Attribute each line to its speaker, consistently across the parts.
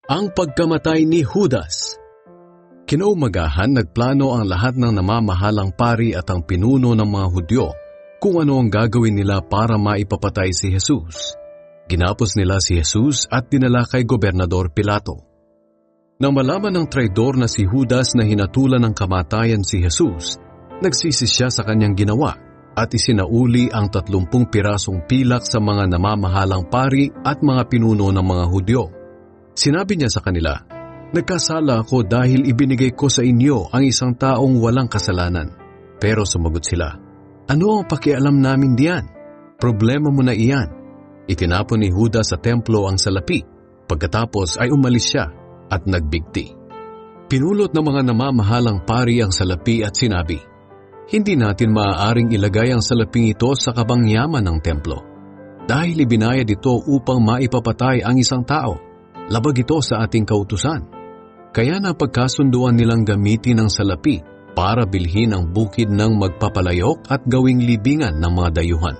Speaker 1: Ang pagkamatay ni Judas. Kinaumagahan, nagplano ang lahat ng namamahalang pari at ang pinuno ng mga Hudyo kung ano ang gagawin nila para maipapatay si Jesus. Ginapos nila si Jesus at dinala kay Gobernador Pilato. Nang malaman ng traidor na si Judas na hinatulan ng kamatayan si Jesus, nagsisi siya sa kanyang ginawa at isinauli ang 30 pirasong pilak sa mga namamahalang pari at mga pinuno ng mga Hudyo. Sinabi niya sa kanila, "Nagkasala ako dahil ibinigay ko sa inyo ang isang taong walang kasalanan." Pero sumagot sila, "Ano ang pakialam namin diyan? Problema mo na iyan." Itinapon ni Judas sa templo ang salapi. Pagkatapos ay umalis siya at nagbigti. Pinulot ng mga namamahalang pari ang salapi at sinabi, "Hindi natin maaaring ilagay ang salaping ito sa kabangyaman ng templo. Dahil ibinayad ito upang maipapatay ang isang tao. Labag ito sa ating kautusan." Kaya napagkasunduan nilang gamitin ang salapi para bilhin ang bukid ng magpapalayok at gawing libingan ng mga dayuhan.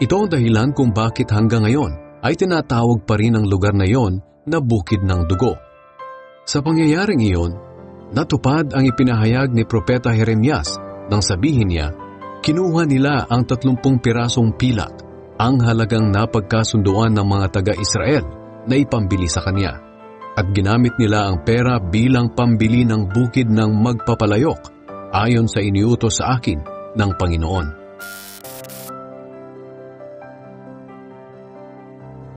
Speaker 1: Ito ang dahilan kung bakit hanggang ngayon ay tinatawag pa rin ang lugar na iyon na Bukid ng Dugo. Sa pangyayaring iyon, natupad ang ipinahayag ni Propeta Jeremias nang sabihin niya, "Kinuha nila ang 30 pirasong pilak, ang halagang napagkasunduan ng mga taga-Israel na ipambili sa kanya, at ginamit nila ang pera bilang pambili ng bukid ng magpapalayok ayon sa iniutos sa akin ng Panginoon."